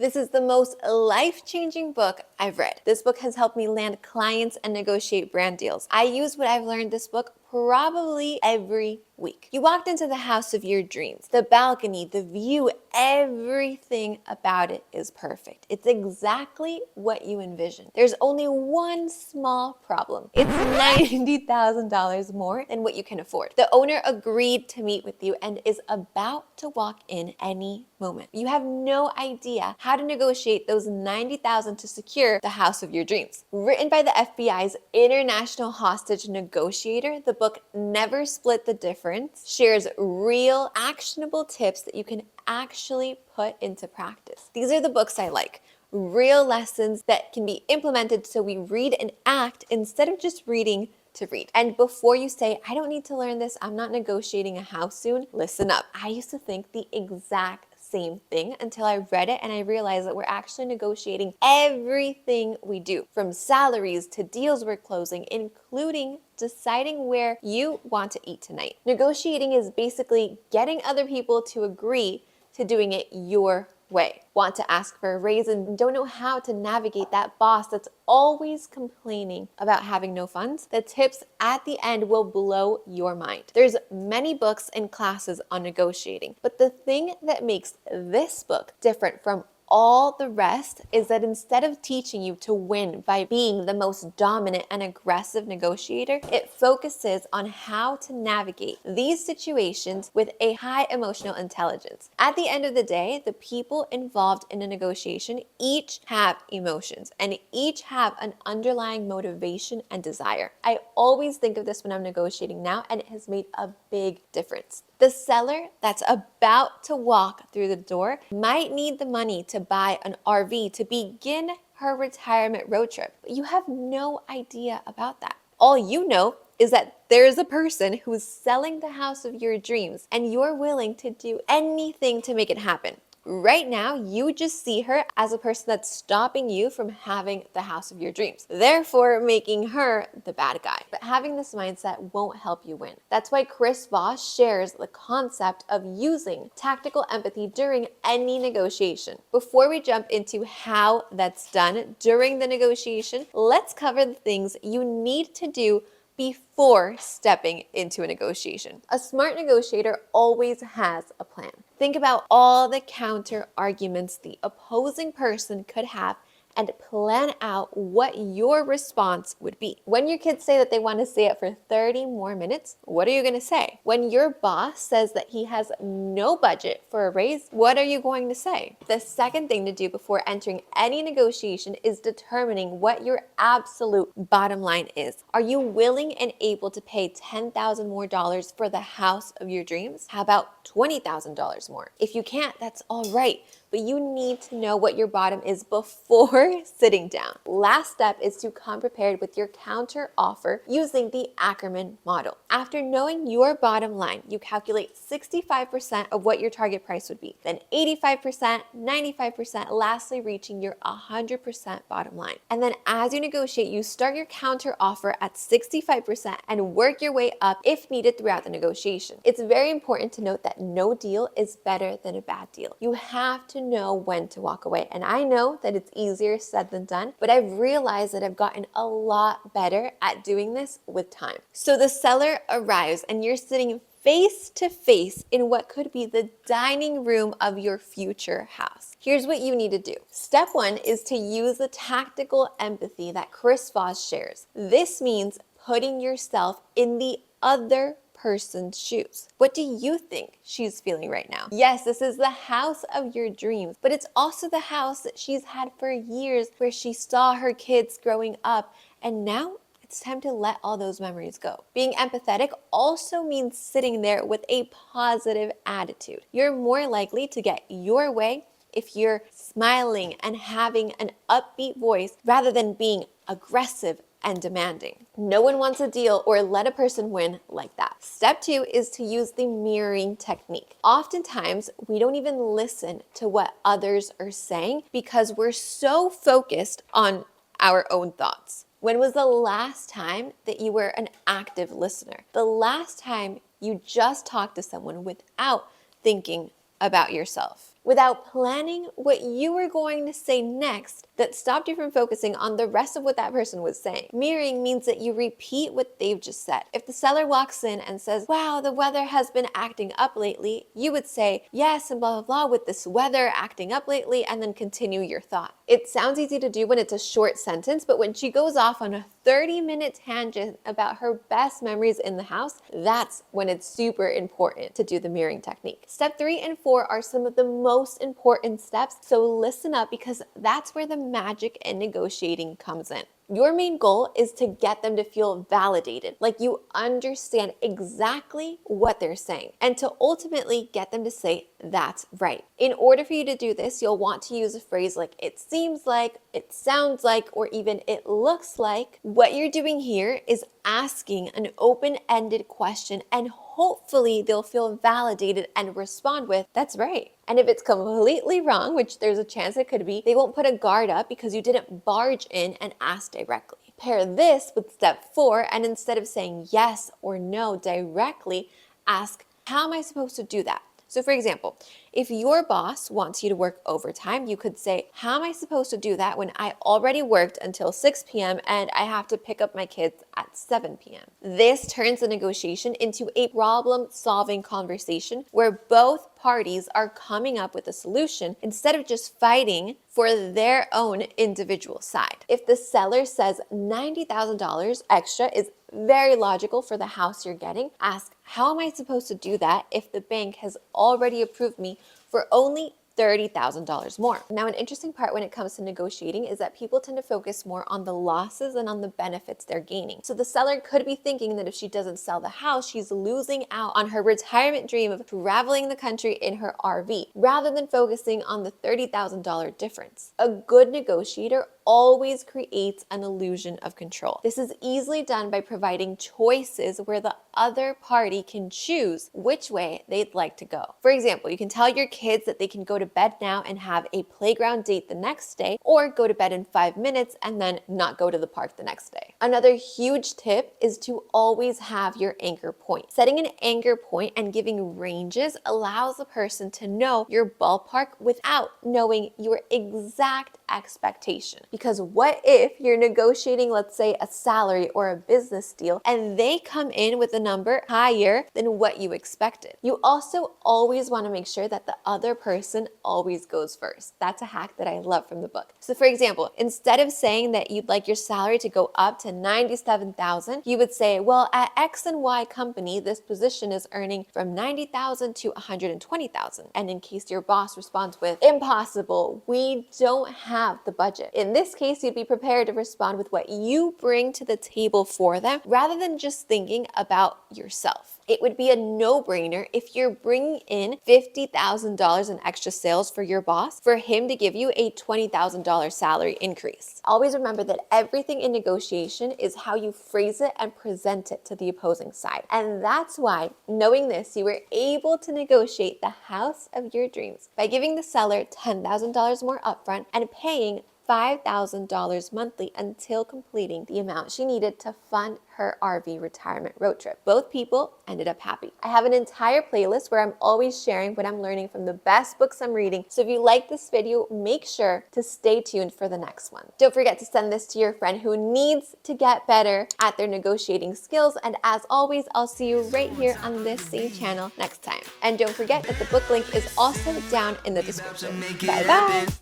This is the most life-changing book I've read. This book has helped me land clients and negotiate brand deals. I use what I've learned this book probably every week. You walked into the house of your dreams. The balcony, the view, everything about it is perfect. It's exactly what you envisioned. There's only one small problem. It's $90,000 more than what you can afford. The owner agreed to meet with you and is about to walk in any moment. You have no idea how to negotiate those $90,000 to secure the house of your dreams. Written by the FBI's International Hostage Negotiator, the book Never Split the Difference shares real, actionable tips that you can actually put into practice. These are the books I like. Real lessons that can be implemented so we read and act instead of just reading to read. And before you say, I don't need to learn this, I'm not negotiating a house soon, listen up. I used to think the exact same thing until I read it and I realized that we're actually negotiating everything we do, from salaries to deals we're closing, including deciding where you want to eat tonight. Negotiating is basically getting other people to agree to doing it your way. Want to ask for a raise and don't know how to navigate that boss that's always complaining about having no funds? The tips at the end will blow your mind. There's many books and classes on negotiating, but the thing that makes this book different from all the rest is that instead of teaching you to win by being the most dominant and aggressive negotiator, it focuses on how to navigate these situations with a high emotional intelligence. At the end of the day, the people involved in a negotiation each have emotions and each have an underlying motivation and desire. I always think of this when I'm negotiating now, and it has made a big difference. The seller that's about to walk through the door might need the money to buy an RV to begin her retirement road trip, but you have no idea about that. All you know is that there is a person who's selling the house of your dreams and you're willing to do anything to make it happen. Right now, you just see her as a person that's stopping you from having the house of your dreams, therefore making her the bad guy. But having this mindset won't help you win. That's why Chris Voss shares the concept of using tactical empathy during any negotiation. Before we jump into how that's done during the negotiation, let's cover the things you need to do before stepping into a negotiation. A smart negotiator always has a plan. Think about all the counter arguments the opposing person could have and plan out what your response would be. When your kids say that they want to stay up for 30 more minutes, what are you going to say? When your boss says that he has no budget for a raise, what are you going to say? The second thing to do before entering any negotiation is determining what your absolute bottom line is. Are you willing and able to pay $10,000 more for the house of your dreams? How about $20,000 more? If you can't, that's all right, but you need to know what your bottom is before sitting down. Last step is to come prepared with your counter offer using the Ackerman model. After knowing your bottom line, you calculate 65% of what your target price would be, then 85%, 95%, lastly reaching your 100% bottom line. And then as you negotiate, you start your counter offer at 65% and work your way up if needed throughout the negotiation. It's very important to note that no deal is better than a bad deal. You have to know when to walk away. And I know that it's easier said than done, but I've realized that I've gotten a lot better at doing this with time. So the seller arrives and you're sitting face to face in what could be the dining room of your future house. Here's what you need to do. Step one is to use the tactical empathy that Chris Voss shares. This means putting yourself in the other person's shoes. What do you think she's feeling right now? Yes, this is the house of your dreams, but it's also the house that she's had for years, where she saw her kids growing up, and now it's time to let all those memories go. Being empathetic also means sitting there with a positive attitude. You're more likely to get your way if you're smiling and having an upbeat voice rather than being aggressive and demanding. No one wants a deal or let a person win like that. Step two is to use the mirroring technique. Oftentimes, we don't even listen to what others are saying because we're so focused on our own thoughts. When was the last time that you were an active listener? The last time you just talked to someone without thinking about yourself? without planning what you were going to say next that stopped you from focusing on the rest of what that person was saying. Mirroring means that you repeat what they've just said. If the seller walks in and says, wow, the weather has been acting up lately, you would say, yes, and blah, blah, blah, with this weather acting up lately, and then continue your thought. It sounds easy to do when it's a short sentence, but when she goes off on a 30-minute tangent about her best memories in the house, that's when it's super important to do the mirroring technique. Step 3 and 4 are some of the most important steps, so listen up because that's where the magic in negotiating comes in. Your main goal is to get them to feel validated, like you understand exactly what they're saying, and to ultimately get them to say, that's right. In order for you to do this, you'll want to use a phrase like, it seems like, it sounds like, or even it looks like. What you're doing here is asking an open-ended question, and hopefully they'll feel validated and respond with, that's right. And if it's completely wrong, which there's a chance it could be, they won't put a guard up because you didn't barge in and ask directly. Pair this with step 4, and instead of saying yes or no directly, ask, how am I supposed to do that? So for example, if your boss wants you to work overtime, you could say, how am I supposed to do that when I already worked until 6 p.m. and I have to pick up my kids at 7 p.m.? This turns the negotiation into a problem-solving conversation where both parties are coming up with a solution instead of just fighting for their own individual side. If the seller says $90,000 extra is very logical for the house you're getting, ask, how am I supposed to do that if the bank has already approved me for only $30,000 more? Now, an interesting part when it comes to negotiating is that people tend to focus more on the losses than on the benefits they're gaining. So the seller could be thinking that if she doesn't sell the house, she's losing out on her retirement dream of traveling the country in her RV, rather than focusing on the $30,000 difference. A good negotiator always creates an illusion of control. This is easily done by providing choices where the other party can choose which way they'd like to go. For example, you can tell your kids that they can go to bed now and have a playground date the next day, or go to bed in 5 minutes and then not go to the park the next day. Another huge tip is to always have your anchor point. Setting an anchor point and giving ranges allows the person to know your ballpark without knowing your exact expectation. Because what if you're negotiating, let's say, a salary or a business deal, and they come in with a number higher than what you expected? You also always want to make sure that the other person always goes first. That's a hack that I love from the book. So for example, instead of saying that you'd like your salary to go up to $97,000, you would say, well, at X and Y company, this position is earning from $90,000 to $120,000. And in case your boss responds with, impossible, we don't have the budget. In this case, you'd be prepared to respond with what you bring to the table for them, rather than just thinking about yourself. It would be a no-brainer if you're bringing in $50,000 in extra sales for your boss, for him to give you a $20,000 salary increase. Always remember that everything in negotiation is how you phrase it and present it to the opposing side. And that's why, knowing this, you were able to negotiate the house of your dreams by giving the seller $10,000 more upfront and paying $5,000 monthly until completing the amount she needed to fund her RV retirement road trip. Both people ended up happy. I have an entire playlist where I'm always sharing what I'm learning from the best books I'm reading. So if you like this video, make sure to stay tuned for the next one. Don't forget to send this to your friend who needs to get better at their negotiating skills. And as always, I'll see you right here on this same channel next time. And don't forget that the book link is also down in the description. Bye bye.